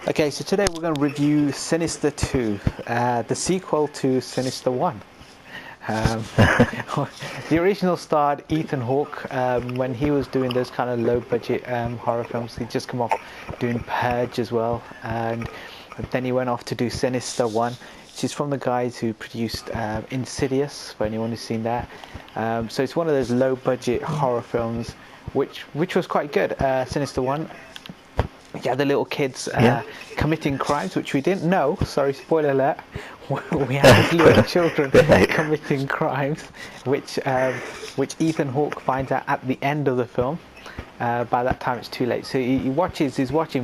Okay, so today we're going to review Sinister 2, the sequel to Sinister 1. The original starred Ethan Hawke when he was doing those kind of low-budget horror films. He'd just come off doing Purge as well, and then he went off to do Sinister 1, which is from the guys who produced Insidious, for anyone who's seen that. So it's one of those low-budget horror films, which was quite good. Sinister 1. Yeah, the little kids committing crimes, which we didn't know. Sorry, spoiler alert. We had these little children committing crimes, which Ethan Hawke finds out at the end of the film. By that time, it's too late. So he's watching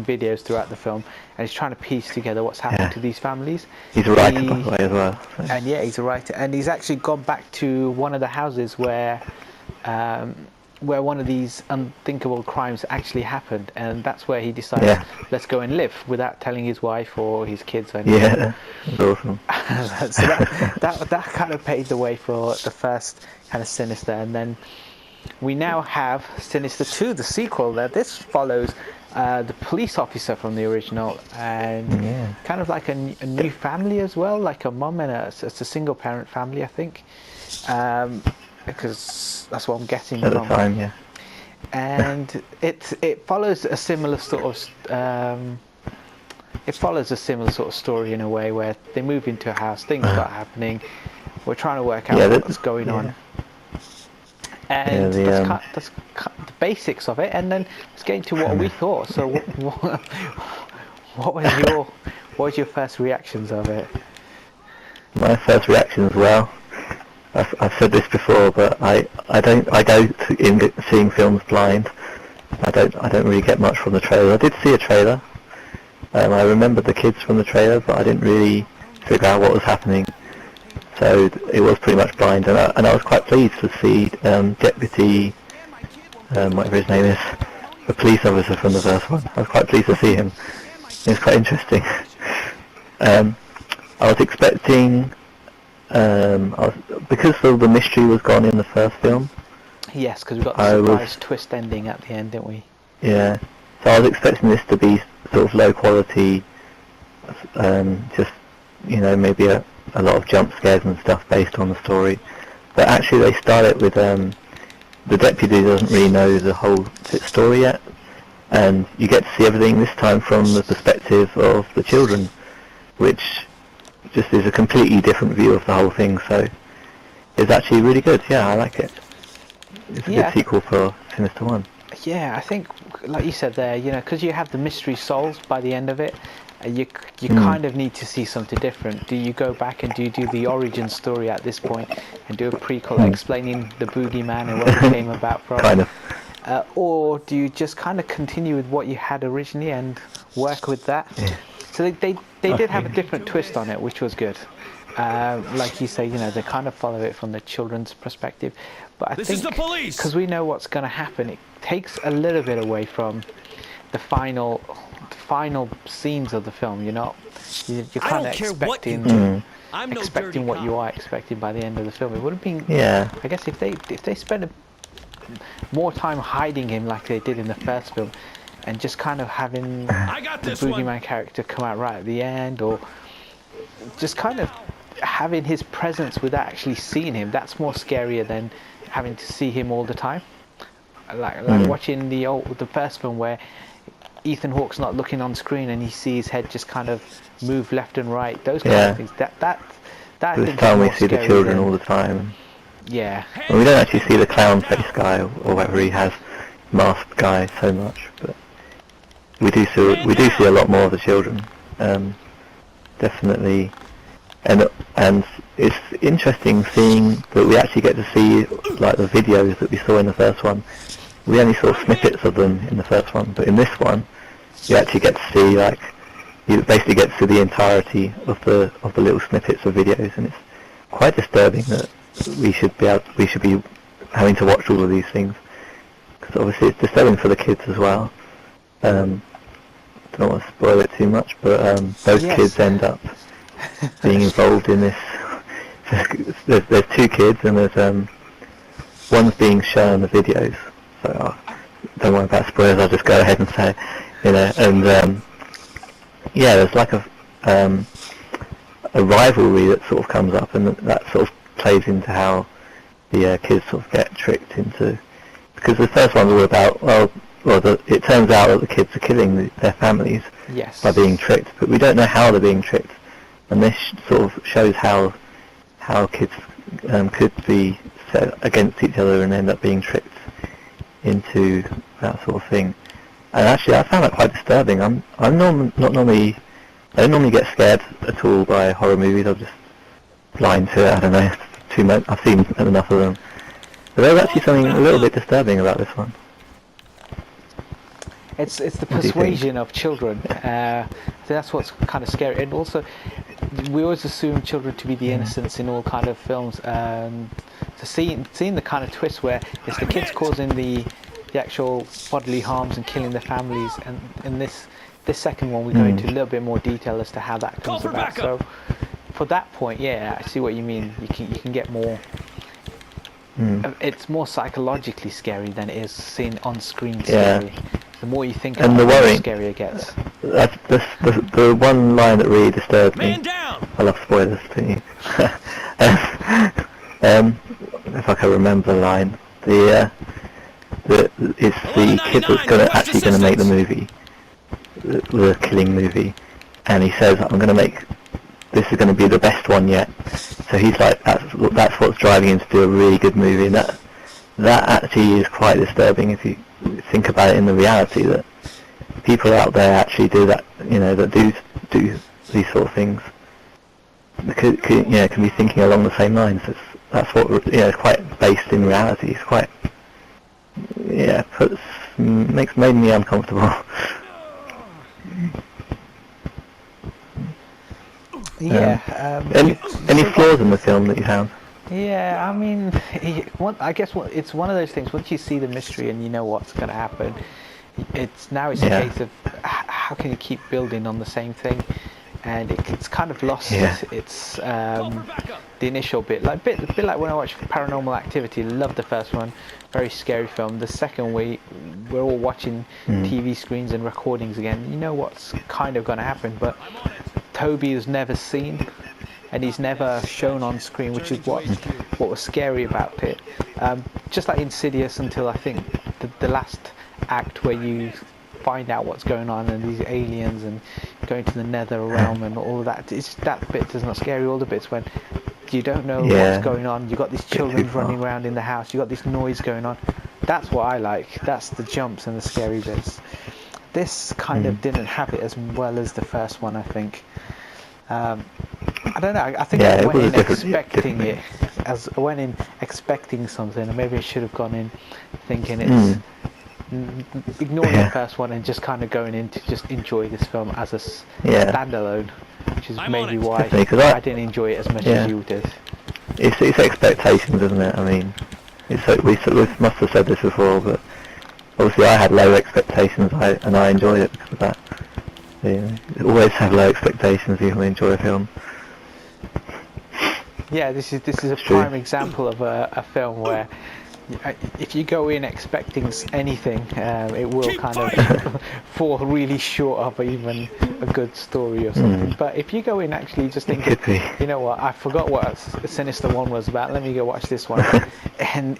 videos throughout the film, and he's trying to piece together what's happened to these families. He's a writer, by the way, as well. So. And yeah, he's a writer, and he's actually gone back to one of the houses where one of these unthinkable crimes actually happened, and that's where he decided, let's go and live without telling his wife or his kids or anything. Yeah, that's awesome. So that kind of paved the way for the first kind of Sinister, and then we now have Sinister 2, the sequel. That this follows the police officer from the original, and kind of like a new family as well, like a mum and it's a single parent family, I think. Because that's what I'm getting at the time, yeah. And it follows a similar sort of story in a way, where they move into a house, things start happening. We're trying to work out what's going on, and that's the basics of it. And then let's get into what we thought. So, what was your first reactions of it? My first reaction as well. I've said this before, but I go in seeing films blind. I don't really get much from the trailer. I did see a trailer. I remembered the kids from the trailer, but I didn't really figure out what was happening. So it was pretty much blind, and I was quite pleased to see Deputy, whatever his name is, the police officer from the first one. I was quite pleased to see him. It was quite interesting. I was expecting. Because the mystery was gone in the first film. Yes, because we got the surprise twist ending at the end, didn't we? Yeah. So I was expecting this to be sort of low quality, just maybe a lot of jump scares and stuff based on the story. But actually, they start it with the deputy doesn't really know the whole story yet, and you get to see everything this time from the perspective of the children, which just is a completely different view of the whole thing, so it's actually really good. Yeah, I like it. It's a good sequel for Sinister 1. Yeah, I think, like you said there, because you have the mystery solved by the end of it, you kind of need to see something different. Do you go back and do the origin story at this point and do a prequel explaining the boogeyman and what it came about from? Kind of. Or do you just kind of continue with what you had originally and work with that? Yeah. So they did have a different twist on it, which was good. Like you say, they kind of follow it from the children's perspective. But I think because we know what's going to happen, it takes a little bit away from the final scenes of the film. You're kind of expecting what you are expecting by the end of the film. It would have been, I guess, if they spent more time hiding him like they did in the first film, and just kind of having the boogeyman character come out right at the end, or just kind of having his presence without actually seeing him. That's more scarier than having to see him all the time. Like watching the first film where Ethan Hawke's not looking on screen and you see his head just kind of move left and right. Those kind of things. That this time we see the children all the time. Yeah. Well, we don't actually see the clown face guy or whatever he has, masked guy, so much, but we do see a lot more of the children, definitely, and it's interesting seeing that we actually get to see like the videos that we saw in the first one. We only saw snippets of them in the first one, but in this one, you actually get to see you basically get to see the entirety of the little snippets of videos, and it's quite disturbing that we should be having to watch all of these things, because obviously it's disturbing for the kids as well. Don't want to spoil it too much, but those kids end up being involved in this. There's two kids, and there's one's being shown the videos. So don't worry about spoilers. I'll just go ahead and say, and there's like a rivalry that sort of comes up, and that sort of plays into how the kids sort of get tricked into, because the first one's all about it turns out that the kids are killing their families by being tricked, but we don't know how they're being tricked, and this sort of shows how kids could be set against each other and end up being tricked into that sort of thing. And actually, I found that quite disturbing. I don't normally get scared at all by horror movies. I'm just blind to it. I don't know. Too much. I've seen enough of them. But there's actually something a little bit disturbing about this one. It's the persuasion of children. That's what's kind of scary. And also, we always assume children to be the innocents in all kind of films. So seeing the kind of twist where it's the kids causing the actual bodily harms and killing their families, and in this second one we go into a little bit more detail as to how that comes about. So for that point, yeah, I see what you mean. You can get more. It's more psychologically scary than it is seen on screen scary. The more you think about it, the scarier it gets. That's the one line that really disturbed me. I love spoilers, don't you? If I can remember the line, it's the kid that's actually going to make the movie, the killing movie, and he says, "I'm going to make this is going to be the best one yet." So he's like, that's what's driving him to do a really good movie, and that actually is quite disturbing if you think about it in the reality that people out there actually do that, that do these sort of things. Can be thinking along the same lines. That's what quite based in reality. It's quite made me uncomfortable. Any flaws in the film that you found? Yeah, I mean, I guess it's one of those things. Once you see the mystery and you know what's going to happen, it's a case of how can you keep building on the same thing, and it's kind of lost its the initial bit, a bit like when I watched Paranormal Activity. Loved the first one, very scary film. The second we're all watching TV screens and recordings again. You know what's kind of going to happen, but Toby is never seen. And he's never shown on screen, which is what was scary about it. Just like Insidious, until I think the last act where you find out what's going on and these aliens and going to the nether realm and all of that. That bit is not scary. All the bits when you don't know what's going on. You got these children running around in the house. You got this noise going on. That's what I like. That's the jumps and the scary bits. This kind of didn't have it as well as the first one, I think. I don't know. I think I went in expecting it. I went in expecting something, and maybe I should have gone in thinking it's ignoring the first one and just kind of going in to just enjoy this film as a standalone, which is maybe why I didn't enjoy it as much as you did. It's expectations, isn't it? I mean, we must have said this before, but obviously I had low expectations, and I enjoyed it because of that. You always have low expectations if you enjoy a film. Yeah, this is a prime example of a film where if you go in expecting anything, it will kind of fall really short of even a good story or something. But if you go in actually just thinking, you know what, I forgot what Sinister 1 was about, let me go watch this one. And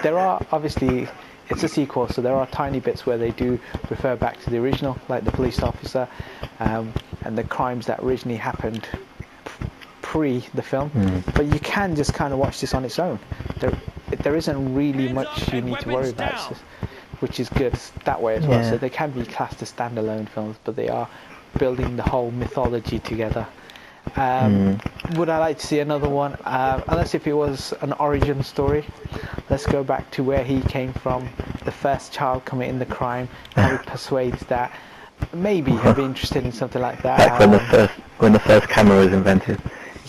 there are obviously, it's a sequel, so there are tiny bits where they do refer back to the original, like the police officer and the crimes that originally happened pre the film. But you can just kind of watch this on its own. There isn't really much you need to worry about, which is good that way as well. So they can be classed as standalone films, but they are building the whole mythology together. Would I like to see another one? Unless if it was an origin story. Let's go back to where he came from, the first child committing the crime, how he persuades that. Maybe I'd be interested in something like that. Back when the first camera was invented.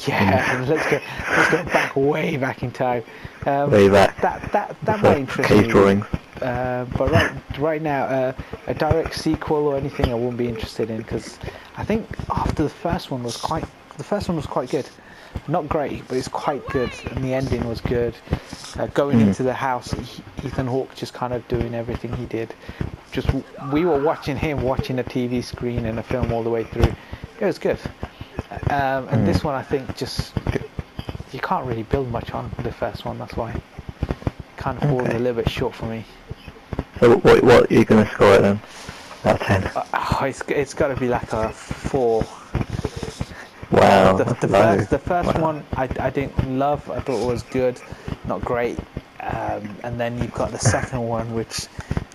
Yeah, let's go back way back in time. Way back. That might interest me. Cave drawings. But right now, a direct sequel or anything I wouldn't be interested in, because I think after the first one was quite good. Not great, but it's quite good, and the ending was good. Going into the house, Ethan Hawke just kind of doing everything he did just we were watching him watching a TV screen and a film all the way through. It was good. And this one, I think, just you can't really build much on the first one. That's why it kind of falls a little bit short for me. So what are you going to score it then? Out of 10? It's got to be like a 4. Wow. The first one I didn't love. I thought it was good, not great. And then you've got the second one, which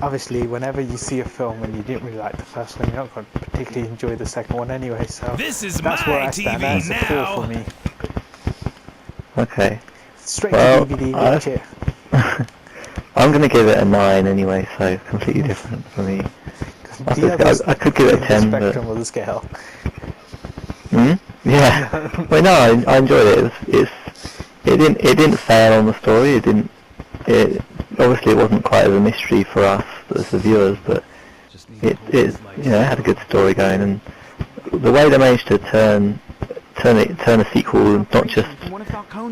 obviously whenever you see a film and you didn't really like the first one, you're not going to particularly enjoy the second one anyway. So that's where I stand. That's a 4 for me. Okay. Straight to DVD, watch it. I'm going to give it a 9 anyway, so completely different for me. I could give it a 10, but... spectrum of the scale. Yeah. Well, no, I enjoyed it. It didn't fail on the story. Obviously it wasn't quite as a mystery for us as the viewers, but it had a good story going, and the way they managed to turn a sequel not just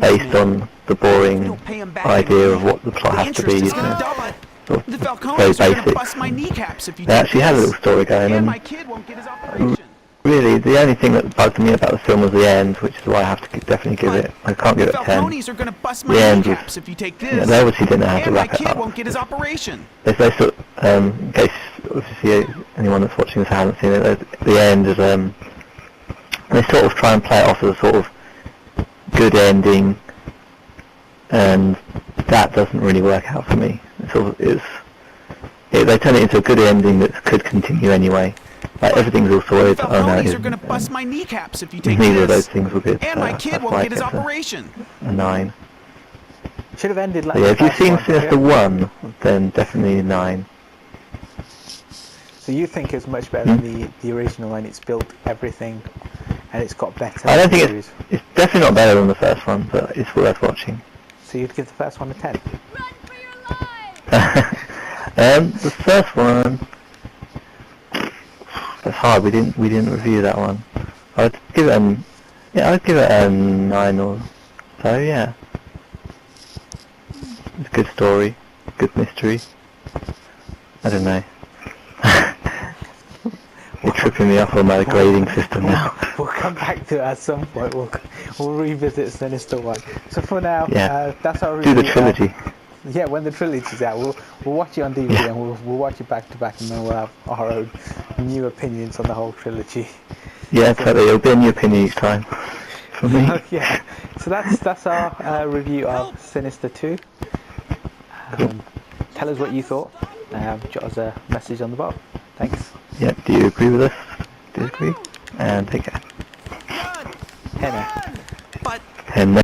based on the boring idea of what the plot has to be, very basic. They actually had a little story going, and really the only thing that bugged me about the film was the end, which is why I have to definitely give it. I can't give it a 10. The end was, they obviously didn't know how to wrap it up. They sort in case obviously anyone that's watching this hasn't seen it, the end is they sort of try and play it off as a sort of good ending, and that doesn't really work out for me. They turn it into a good ending that could continue anyway. Like everything's all sorted. Oh no, neither of those things were good. And my kid won't get his operation. A 9. Should have ended like. Yeah, if you've seen Sinister 1, then definitely a 9. So you think it's much better than the original, and it's built everything, and it's got better. I don't think it's definitely not better than the first one, but it's worth watching. So you'd give the first one a 10. Run for your life! The first one. That's hard. We didn't review that one. I'd give it a 9 or so. Yeah, it's a good story, good mystery. I don't know. You're tripping me up on my grading system now. We'll come back to it at some point. We'll revisit Sinister 1. So for now, that's our review. Do the trilogy. Yeah, when the trilogy's out, we'll watch it on DVD and we'll watch it back to back, and then we'll have our own new opinions on the whole trilogy. Yeah, totally. It'll be a new opinion each time for me. Yeah. So that's our review of Sinister 2. Tell us what you thought. Jot us a message on the bottom. Thanks. Yeah. Do you agree with us? Disagree? And take care. Run! Henna. But. Henna.